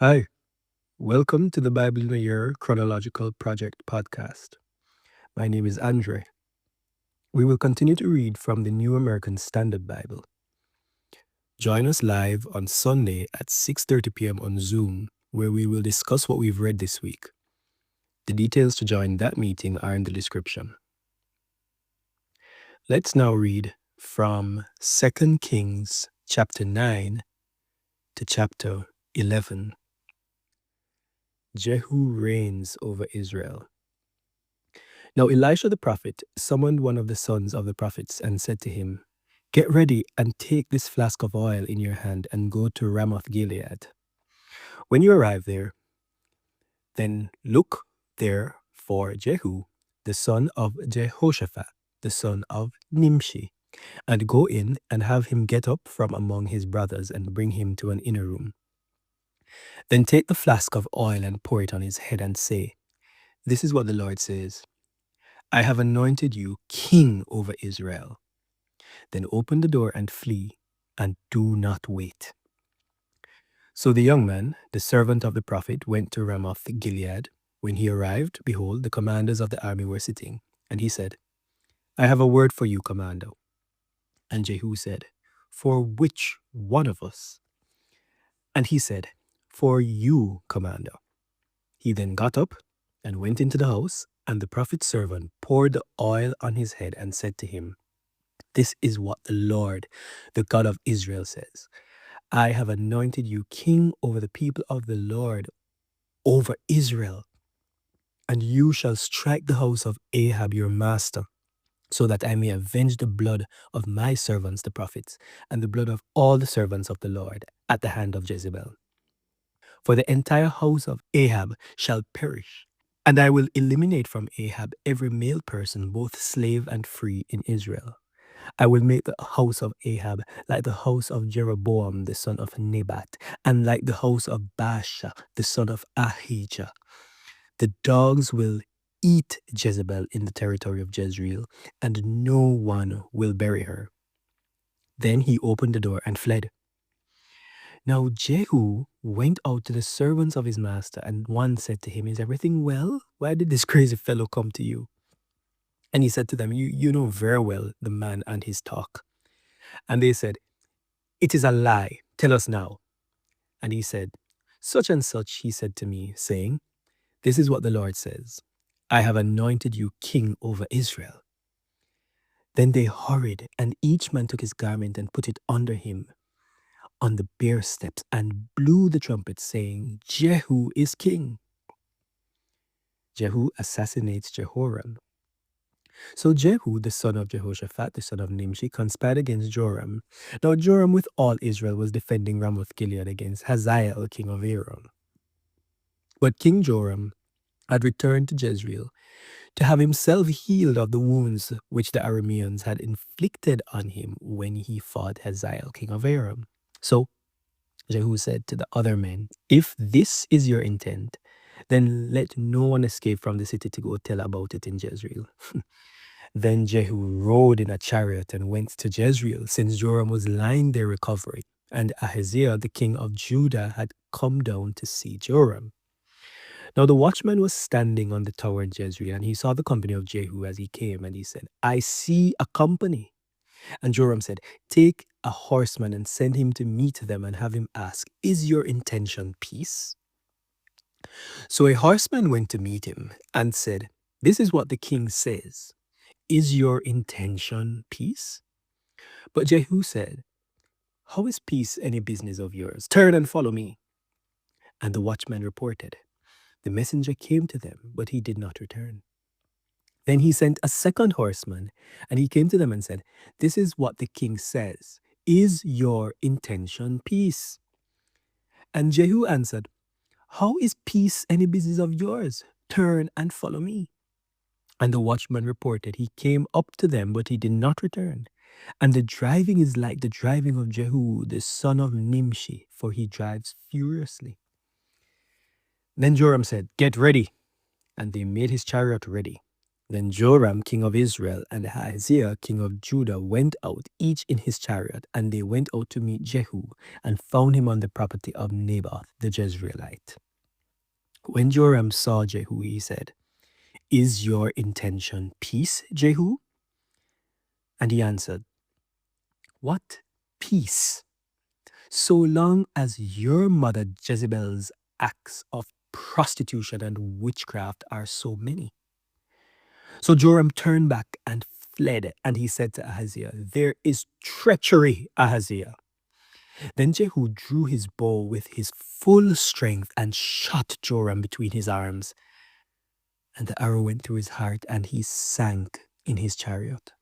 Hi, welcome to the Bible in a Year Chronological Project podcast. My name is Andrei. We will continue to read from the New American Standard Bible. Join us live on Sunday at 6:30 p.m. on Zoom, where we will discuss what we've read this week. The details to join that meeting are in the description. Let's now read from 2 Kings chapter 9 to chapter 11. Jehu reigns over Israel. Now Elisha the prophet summoned one of the sons of the prophets and said to him, "Get ready and take this flask of oil in your hand and go to Ramoth Gilead. When you arrive there, then look there for Jehu, the son of Jehoshaphat, the son of Nimshi, and go in and have him get up from among his brothers and bring him to an inner room. Then take the flask of oil and pour it on his head and say, 'This is what the Lord says. I have anointed you king over Israel. Then open the door and flee, and do not wait.' So the young man, the servant of the prophet, went to Ramoth Gilead. When he arrived, behold, the commanders of the army were sitting. And he said, 'I have a word for you, commander.' And Jehu said, 'For which one of us?' And he said, 'For you, commander.' He then got up and went into the house, and the prophet's servant poured the oil on his head and said to him, 'This is what the Lord, the God of Israel, says. I have anointed you king over the people of the Lord, over Israel. And you shall strike the house of Ahab your master, so that I may avenge the blood of my servants the prophets, and the blood of all the servants of the Lord at the hand of Jezebel. For the entire house of Ahab shall perish, and I will eliminate from Ahab every male person, both slave and free, in Israel. I will make the house of Ahab like the house of Jeroboam the son of Nebat, and like the house of Baasha the son of Ahijah. The dogs will eat Jezebel in the territory of Jezreel, and no one will bury her.' Then he opened the door and fled. Now Jehu went out to the servants of his master, and one said to him, 'Is everything well? Why did this crazy fellow come to you?' And he said to them, 'You know very well the man and his talk.' And they said, 'It is a lie. Tell us now.' And he said, 'Such and such he said to me, saying, This is what the Lord says. I have anointed you king over Israel.' Then they hurried, and each man took his garment and put it under him on the bare steps and blew the trumpet, saying, 'Jehu is king.' Jehu assassinates Jehoram. So Jehu, the son of Jehoshaphat, the son of Nimshi, conspired against Joram. Now Joram with all Israel was defending Ramoth Gilead against Hazael, king of Aram. But King Joram had returned to Jezreel to have himself healed of the wounds which the Arameans had inflicted on him when he fought Hazael, king of Aram. So Jehu said to the other men, 'If this is your intent, then let no one escape from the city to go tell about it in Jezreel.' Then Jehu rode in a chariot and went to Jezreel, since Joram was lying there recovering, and Ahaziah, the king of Judah, had come down to see Joram. Now the watchman was standing on the tower in Jezreel, and he saw the company of Jehu as he came, and he said, 'I see a company.' And Joram said, 'Take a horseman and send him to meet them and have him ask, Is your intention peace?' So a horseman went to meet him and said, 'This is what the king says. Is your intention peace?' But Jehu said, 'How is peace any business of yours? Turn and follow me.' And the watchman reported, 'The messenger came to them, but he did not return.' Then he sent a second horseman, and he came to them and said, 'This is what the king says. Is your intention peace?' And Jehu answered, 'How is peace any business of yours? Turn and follow me.' And the watchman reported, 'He came up to them, but he did not return. And the driving is like the driving of Jehu, the son of Nimshi, for he drives furiously.' Then Joram said, 'Get ready.' And they made his chariot ready. Then Joram, king of Israel, and Ahaziah, king of Judah, went out, each in his chariot, and they went out to meet Jehu, and found him on the property of Naboth the Jezreelite. When Joram saw Jehu, he said, "Is your intention peace, Jehu?" And he answered, "What peace? So long as your mother Jezebel's acts of prostitution and witchcraft are so many." So Joram turned back and fled, and he said to Ahaziah, "There is treachery, Ahaziah." Then Jehu drew his bow with his full strength and shot Joram between his arms. And the arrow went through his heart, and he sank in his chariot.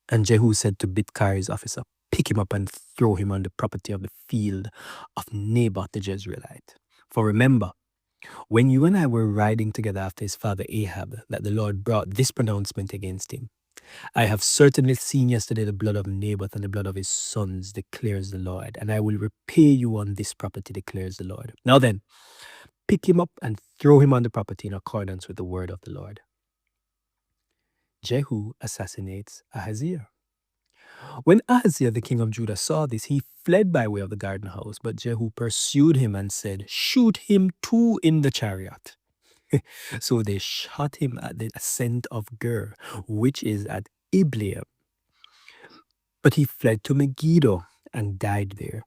And Jehu said to Bidkari's officer, "Pick him up and throw him on the property of the field of Naboth the Jezreelite. For remember, when you and I were riding together after his father Ahab, that the Lord brought this pronouncement against him. I have certainly seen yesterday the blood of Naboth and the blood of his sons, declares the Lord, and I will repay you on this property, declares the Lord. Now then, pick him up and throw him on the property in accordance with the word of the Lord." Jehu assassinates Ahaziah. When Ahaziah, the king of Judah, saw this, he fled by way of the garden house, but Jehu pursued him and said, "Shoot him too in the chariot." So they shot him at the ascent of Gur, which is at Ibleam. But he fled to Megiddo and died there.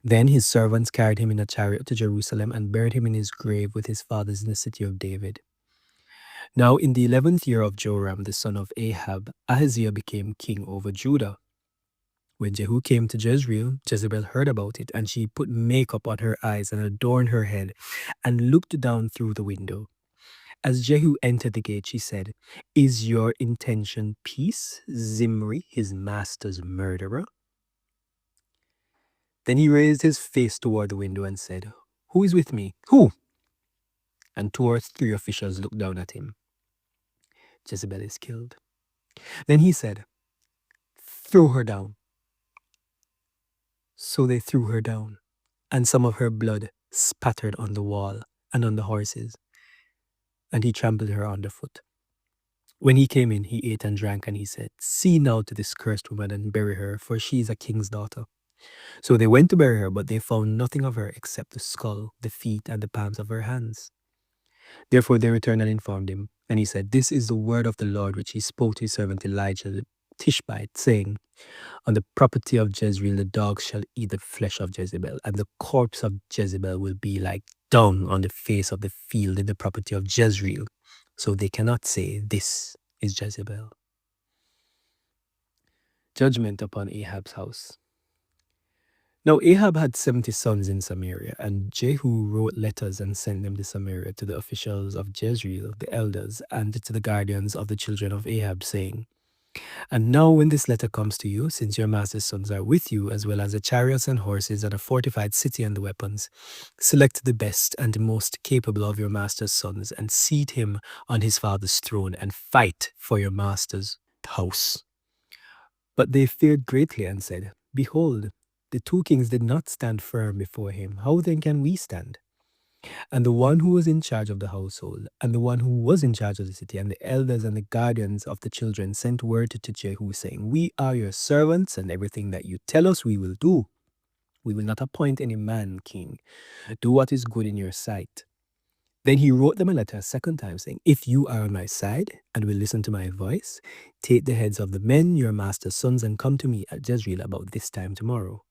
Then his servants carried him in a chariot to Jerusalem and buried him in his grave with his fathers in the city of David. Now in the 11th year of Joram, the son of Ahab, Ahaziah became king over Judah. When Jehu came to Jezreel, Jezebel heard about it, and she put makeup on her eyes and adorned her head and looked down through the window. As Jehu entered the gate, she said, "Is your intention peace, Zimri, his master's murderer?" Then he raised his face toward the window and said, "Who is with me? Who?" And 2 or 3 officials looked down at him. "Jezebel is killed." Then he said, "Throw her down." So they threw her down, and some of her blood spattered on the wall and on the horses, and he trampled her underfoot. When he came in, he ate and drank, and he said, "See now to this cursed woman and bury her, for she is a king's daughter." So they went to bury her, but they found nothing of her except the skull, the feet, and the palms of her hands. Therefore they returned and informed him, and he said, "This is the word of the Lord which he spoke to his servant Elijah the Tishbite, saying, On the property of Jezreel the dogs shall eat the flesh of Jezebel, and the corpse of Jezebel will be like dung on the face of the field in the property of Jezreel. So they cannot say, This is Jezebel." Judgment upon Ahab's house. Now Ahab had 70 sons in Samaria, and Jehu wrote letters and sent them to Samaria to the officials of Jezreel, the elders, and to the guardians of the children of Ahab, saying, "And now when this letter comes to you, since your master's sons are with you, as well as the chariots and horses and a fortified city and the weapons, select the best and the most capable of your master's sons, and seat him on his father's throne, and fight for your master's house." But they feared greatly and said, "Behold, the 2 kings did not stand firm before him. How then can we stand?" And the one who was in charge of the household, and the one who was in charge of the city, and the elders and the guardians of the children sent word to Jehu, saying, "We are your servants, and everything that you tell us we will do. We will not appoint any man king. Do what is good in your sight." Then he wrote them a letter a second time, saying, "If you are on my side and will listen to my voice, take the heads of the men, your master's sons, and come to me at Jezreel about this time tomorrow."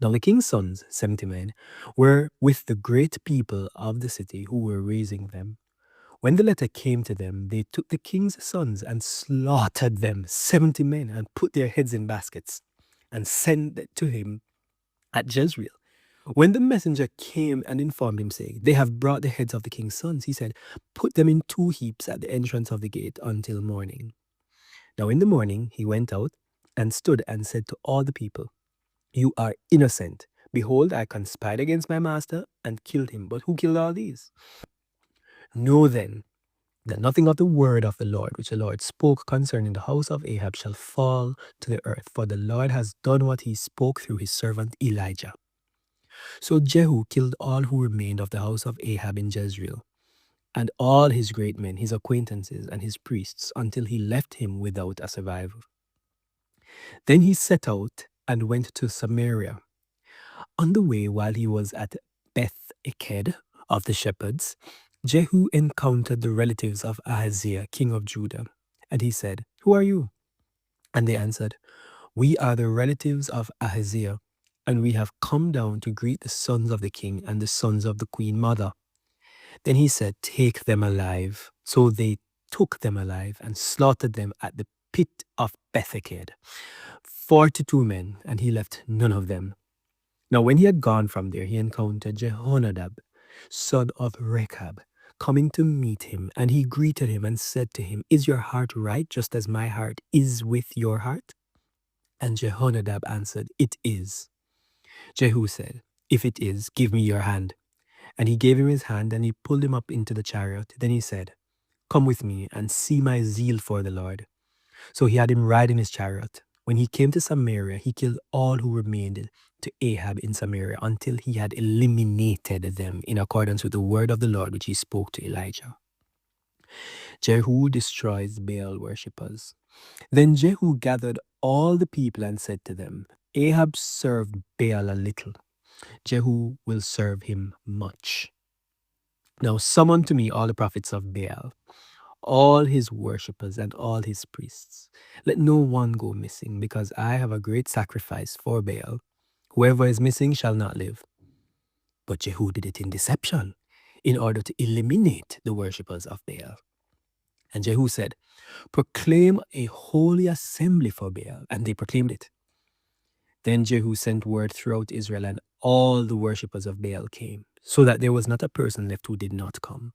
Now the king's sons, 70 men, were with the great people of the city who were raising them. When the letter came to them, they took the king's sons and slaughtered them, 70 men, and put their heads in baskets, and sent it to him at Jezreel. When the messenger came and informed him, saying, "They have brought the heads of the king's sons," he said, "Put them in 2 heaps at the entrance of the gate until morning." Now in the morning he went out and stood and said to all the people, "You are innocent. Behold, I conspired against my master and killed him. But who killed all these? Know then that nothing of the word of the Lord, which the Lord spoke concerning the house of Ahab, shall fall to the earth, for the Lord has done what he spoke through his servant Elijah." So Jehu killed all who remained of the house of Ahab in Jezreel, and all his great men, his acquaintances, and his priests, until he left him without a survivor. Then he set out and went to Samaria. On the way, while he was at Beth Eked of the shepherds, Jehu encountered the relatives of Ahaziah, king of Judah. And he said, "Who are you?" And they answered, "We are the relatives of Ahaziah, and we have come down to greet the sons of the king and the sons of the queen mother." Then he said, "Take them alive." So they took them alive and slaughtered them at the pit of Betheked, 42 men, and he left none of them. Now when he had gone from there, he encountered Jehonadab, son of Rechab, coming to meet him, and he greeted him and said to him, "Is your heart right, just as my heart is with your heart?" And Jehonadab answered, "It is." Jehu said, "If it is, give me your hand." And he gave him his hand, and he pulled him up into the chariot. Then he said, "Come with me and see my zeal for the Lord." So he had him ride in his chariot. When he came to Samaria, he killed all who remained to Ahab in Samaria until he had eliminated them in accordance with the word of the Lord which he spoke to Elijah. Jehu destroys Baal worshippers. Then Jehu gathered all the people and said to them, "Ahab served Baal a little. Jehu will serve him much. Now summon to me all the prophets of Baal, all his worshippers and all his priests. Let no one go missing, because I have a great sacrifice for Baal. Whoever is missing shall not live." But Jehu did it in deception, in order to eliminate the worshippers of Baal. And Jehu said, "Proclaim a holy assembly for Baal." And they proclaimed it. Then Jehu sent word throughout Israel, and all the worshippers of Baal came, so that there was not a person left who did not come.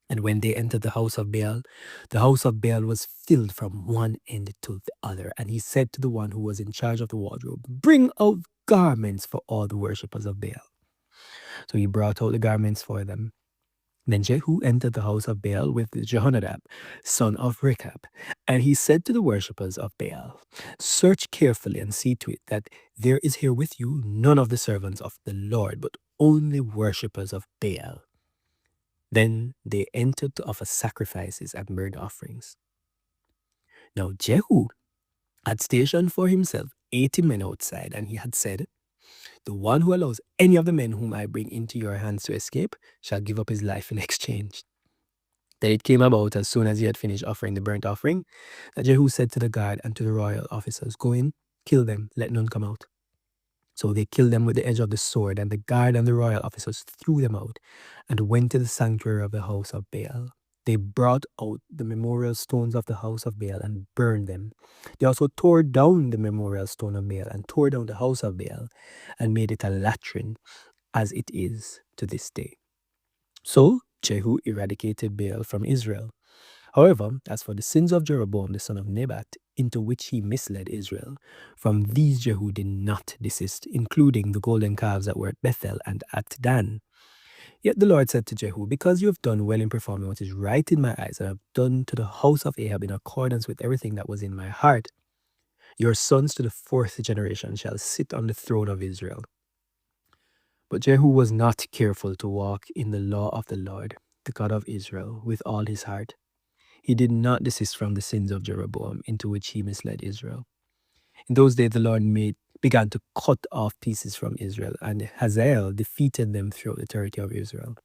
And when they entered the house of Baal was filled from one end to the other. And he said to the one who was in charge of the wardrobe, "Bring out garments for all the worshippers of Baal." So he brought out the garments for them. Then Jehu entered the house of Baal with Jehonadab, son of Rechab. And he said to the worshippers of Baal, "Search carefully and see to it that there is here with you none of the servants of the Lord, but only worshippers of Baal." Then they entered to offer sacrifices and burnt offerings. Now Jehu had stationed for himself 80 men outside, and he had said, "The one who allows any of the men whom I bring into your hands to escape shall give up his life in exchange." Then it came about, as soon as he had finished offering the burnt offering, that Jehu said to the guard and to the royal officers, "Go in, kill them, let none come out." So they killed them with the edge of the sword, and the guard and the royal officers threw them out and went to the sanctuary of the house of Baal. They brought out the memorial stones of the house of Baal and burned them. They also tore down the memorial stone of Baal and tore down the house of Baal and made it a latrine, as it is to this day. So Jehu eradicated Baal from Israel. However, as for the sins of Jeroboam the son of Nebat, into which he misled Israel, from these Jehu did not desist, including the golden calves that were at Bethel and at Dan. Yet the Lord said to Jehu, "Because you have done well in performing what is right in my eyes, and have done to the house of Ahab in accordance with everything that was in my heart, your sons to the 4th generation shall sit on the throne of Israel." But Jehu was not careful to walk in the law of the Lord, the God of Israel, with all his heart. He did not desist from the sins of Jeroboam, into which he misled Israel. In those days, the Lord began to cut off pieces from Israel, and Hazael defeated them throughout the territory of Israel.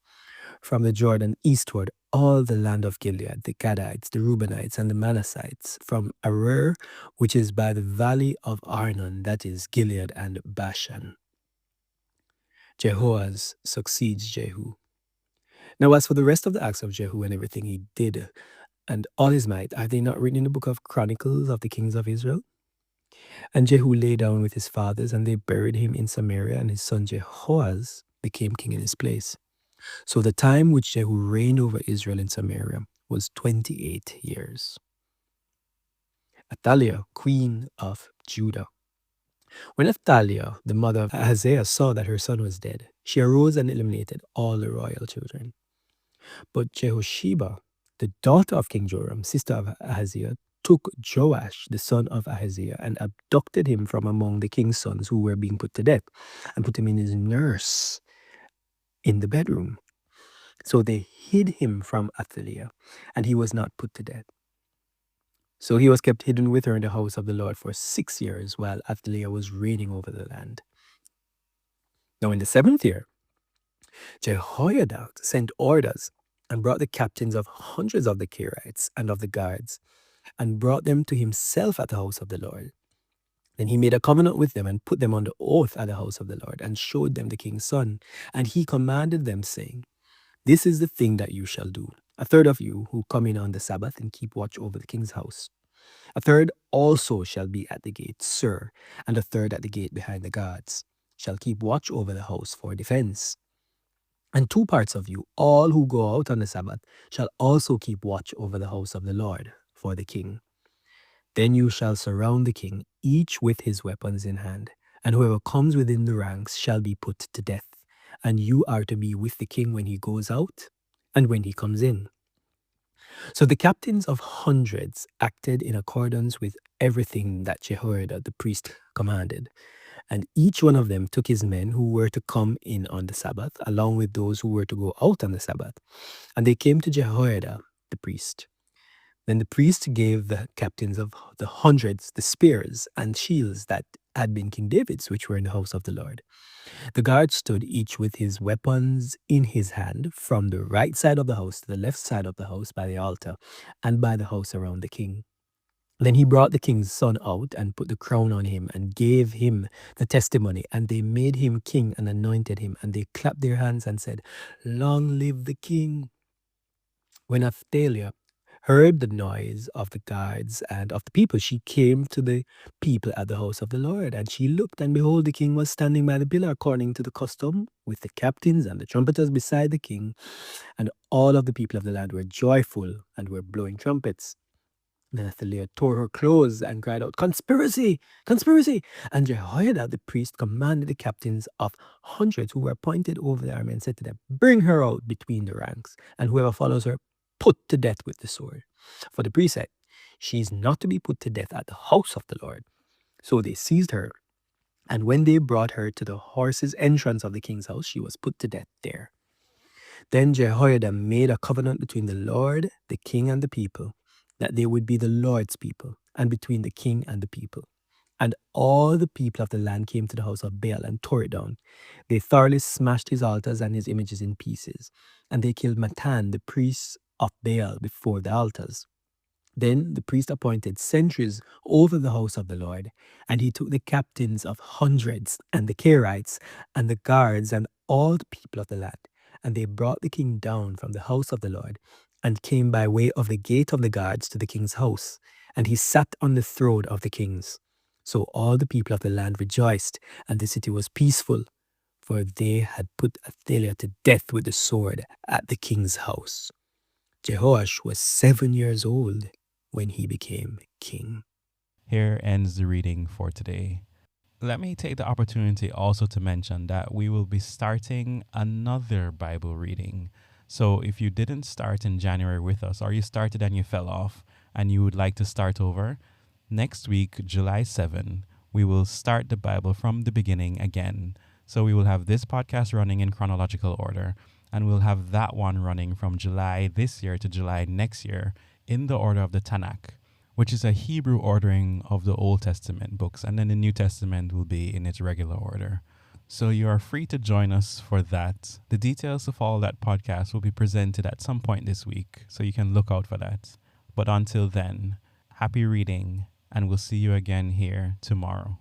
From the Jordan eastward, all the land of Gilead, the Gadites, the Reubenites, and the Manassites, from Aroer, which is by the valley of Arnon, that is Gilead and Bashan. Jehoaz succeeds Jehu. Now, as for the rest of the acts of Jehu and everything he did, and all his might, are they not written in the book of Chronicles of the kings of Israel? And Jehu lay down with his fathers, and they buried him in Samaria, and his son Jehoaz became king in his place. So the time which Jehu reigned over Israel in Samaria was 28 years. Athaliah, queen of Judah. When Athaliah, the mother of Ahaziah, saw that her son was dead, she arose and eliminated all the royal children. But Jehosheba, the daughter of King Joram, sister of Ahaziah, took Joash, the son of Ahaziah, and abducted him from among the king's sons who were being put to death, and put him in his nurse in the bedroom. So they hid him from Athaliah, and he was not put to death. So he was kept hidden with her in the house of the Lord for 6 years while Athaliah was reigning over the land. Now in the 7th year, Jehoiada sent orders and brought the captains of hundreds of the Kerites and of the guards, and brought them to himself at the house of the Lord. Then he made a covenant with them and put them on the oath at the house of the Lord, and showed them the king's son. And he commanded them, saying, "This is the thing that you shall do. A third of you who come in on the Sabbath and keep watch over the king's house. A third also shall be at the gate, sir, and a third at the gate behind the guards, shall keep watch over the house for defense. And 2 parts of you, all who go out on the Sabbath, shall also keep watch over the house of the Lord for the king. Then you shall surround the king, each with his weapons in hand, and whoever comes within the ranks shall be put to death. And you are to be with the king when he goes out and when he comes in." So the captains of hundreds acted in accordance with everything that Jehoiada the priest commanded. And each one of them took his men who were to come in on the Sabbath, along with those who were to go out on the Sabbath. And they came to Jehoiada the priest. Then the priest gave the captains of the hundreds the spears and shields that had been King David's, which were in the house of the Lord. The guards stood each with his weapons in his hand, from the right side of the house to the left side of the house by the altar, and by the house around the king. Then he brought the king's son out and put the crown on him and gave him the testimony. And they made him king and anointed him. And they clapped their hands and said, "Long live the king." When Athaliah heard the noise of the guards and of the people, she came to the people at the house of the Lord. And she looked, and behold, the king was standing by the pillar according to the custom, with the captains and the trumpeters beside the king. And all of the people of the land were joyful and were blowing trumpets. Then Athaliah tore her clothes and cried out, "Conspiracy! Conspiracy!" And Jehoiada the priest commanded the captains of hundreds who were appointed over the army, and said to them, "Bring her out between the ranks, and whoever follows her, put to death with the sword." For the priest said, "She is not to be put to death at the house of the Lord." So they seized her, and when they brought her to the horses' entrance of the king's house, she was put to death there. Then Jehoiada made a covenant between the Lord, the king, and the people, that they would be the Lord's people, and between the king and the people. And all the people of the land came to the house of Baal and tore it down. They thoroughly smashed his altars and his images in pieces. And they killed Matan, the priest of Baal, before the altars. Then the priest appointed sentries over the house of the Lord, and he took the captains of hundreds, and the Kerites, and the guards, and all the people of the land. And they brought the king down from the house of the Lord, and came by way of the gate of the guards to the king's house. And he sat on the throne of the kings. So all the people of the land rejoiced, and the city was peaceful, for they had put Athaliah to death with the sword at the king's house. Jehoash was 7 years old when he became king. Here ends the reading for today. Let me take the opportunity also to mention that we will be starting another Bible reading. So if you didn't start in January with us, or you started and you fell off and you would like to start over, next week, July 7, we will start the Bible from the beginning again. So we will have this podcast running in chronological order, and we'll have that one running from July this year to July next year in the order of the Tanakh, which is a Hebrew ordering of the Old Testament books, and then the New Testament will be in its regular order. So you are free to join us for that. The details of all that podcast will be presented at some point this week, so you can look out for that. But until then, happy reading, and we'll see you again here tomorrow.